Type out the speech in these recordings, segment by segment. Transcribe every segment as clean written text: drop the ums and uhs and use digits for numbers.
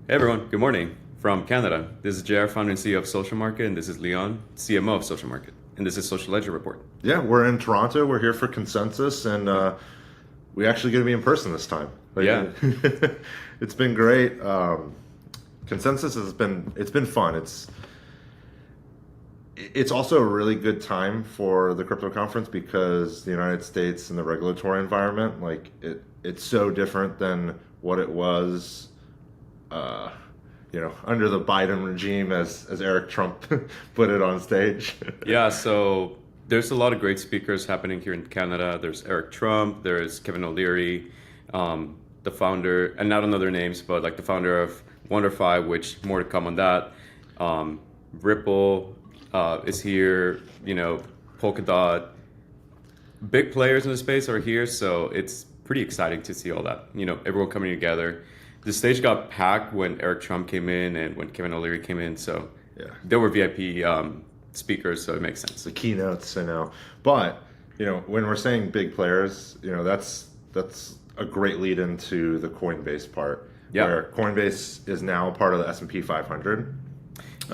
Hey everyone, good morning from Canada. This is JR, founder and CEO of Social Market, and this is Leon, CMO of Social Market, and this is Social Ledger Report. Yeah, we're in Toronto. We're here for consensus, and we actually going to be in person this time. Yeah. It's been great. Consensus it's been fun. It's also a really good time for the crypto conference because the United States and the regulatory environment, it's so different than what it was, uh, under the Biden regime, as Eric Trump put it on stage. Yeah, so there's a lot of great speakers happening here in Canada. There's Eric Trump, there's Kevin O'Leary, the founder, and not on other names, but like the founder of WonderFi, which more to come on that. Ripple is here, Polkadot. Big players in the space are here, so it's pretty exciting to see all that. Everyone coming together. The stage got packed when Eric Trump came in and when Kevin O'Leary came in, so Yeah. there were VIP speakers, so it makes sense. The keynotes, but when we're saying big players, that's a great lead into the Coinbase part. Yeah. Where Coinbase is now part of the S&P 500.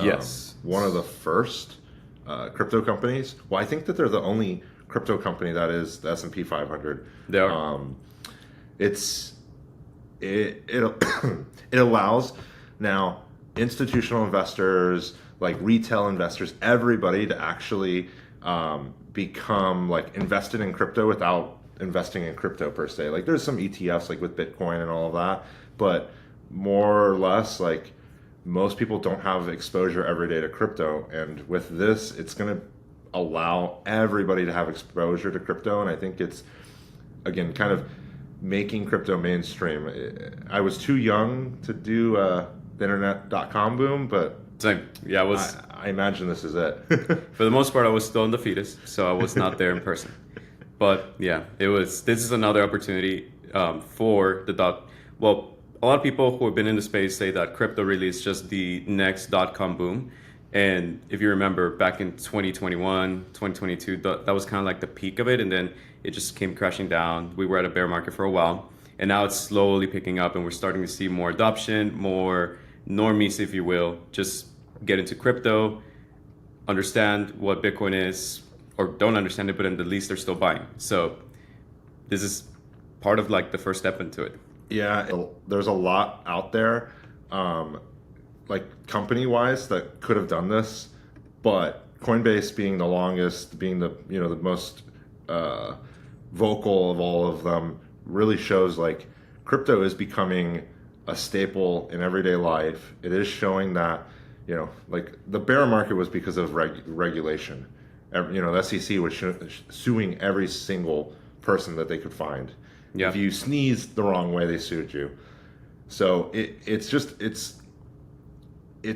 Yes. One of the first crypto companies. Well, I think that they're the only crypto company that is the S&P 500. They are. It's it it allows now institutional investors, like retail investors, everybody to actually become like invested in crypto without investing in crypto per se. Like there's some ETFs like with Bitcoin and all of that, but more or less like most people don't have exposure every day to crypto, and with this it's going to allow everybody to have exposure to crypto. And I think it's, again, kind of making crypto mainstream. I was too young to do the internet.com boom, but Same. Yeah, I imagine this is it. for the most part, I was still in the fetus, so I was not there in person. But yeah, this is another opportunity for well, a lot of people who have been in the space say that crypto really is just the next dot-com boom. And if you remember back in 2021, 2022, that was kind of like the peak of it. And then it just came crashing down. We were at a bear market for a while. And now it's slowly picking up and we're starting to see more adoption, more normies, if you will, just get into crypto, understand what Bitcoin is, or don't understand it, but at least they're still buying. So this is part of like the first step into it. Yeah, there's a lot out there, like company-wise, that could have done this, but Coinbase being the longest, being the the most vocal of all of them, really shows like crypto is becoming a staple in everyday life. It is showing that like the bear market was because of regulation. The SEC was suing every single person that they could find. Yeah. If you sneezed the wrong way, they sued you. So it's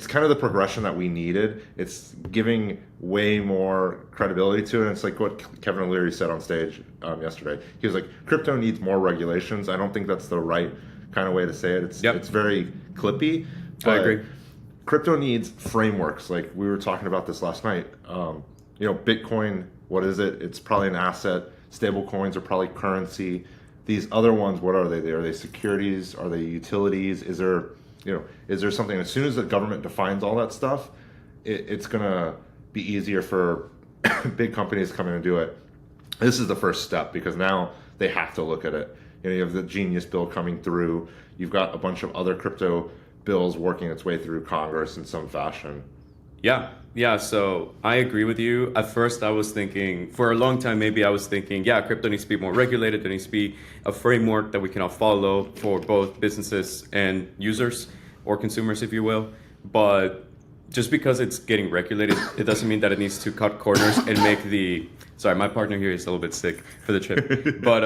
kind of the progression that we needed. It's giving way more credibility to it. And it's like what Kevin O'Leary said on stage yesterday. He was like, crypto needs more regulations. I don't think that's the right kind of way to say it. It's very clippy. I agree. Crypto needs frameworks. Like we were talking about this last night. Bitcoin, what is it? It's probably an asset. Stable coins are probably currency. These other ones, what are they? Are they securities? Are they utilities? Is there something, as soon as the government defines all that stuff, it's going to be easier for big companies to come in and do it. This is the first step because now they have to look at it. You have the Genius bill coming through. You've got a bunch of other crypto bills working its way through Congress in some fashion. Yeah, so I agree with you. At first I was thinking, for a long time maybe I was thinking, yeah, crypto needs to be more regulated. There needs to be a framework that we can all follow for both businesses and users, or consumers, if you will. But just because it's getting regulated, it doesn't mean that it needs to cut corners and make sorry, my partner here is a little bit sick for the trip. But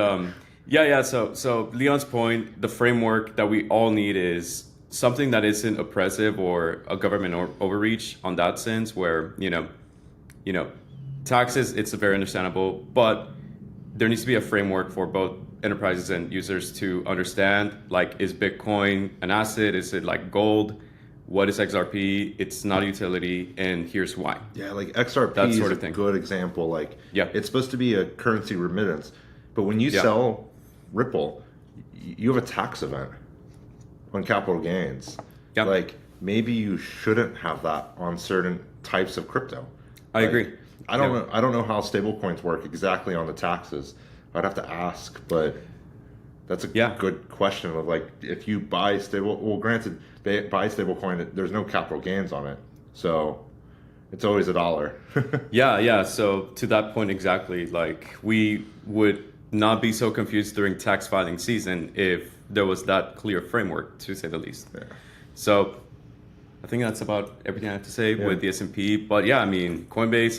so Leon's point, the framework that we all need is something that isn't oppressive or a government overreach on that sense, where taxes, it's very understandable, but there needs to be a framework for both enterprises and users to understand, like, is Bitcoin an asset? Is it like gold? What is XRP? It's not a utility, and here's why. Yeah, like XRP That is sort of a thing. good example. Like, Yeah. it's supposed to be a currency remittance, but when you Yeah. sell Ripple, you have a tax event on capital gains. Yeah. Like maybe you shouldn't have that on certain types of crypto. I Like, agree. I don't know. I don't know how stablecoins work exactly on the taxes. I'd have to ask, but that's a good question. Of like, if you buy granted, buy stablecoin, there's no capital gains on it, so it's always $1. Yeah. So to that point exactly, like we would not be so confused during tax filing season if there was that clear framework, to say the least. Yeah. So I think that's about everything I have to say with the S&P. But yeah, I mean, Coinbase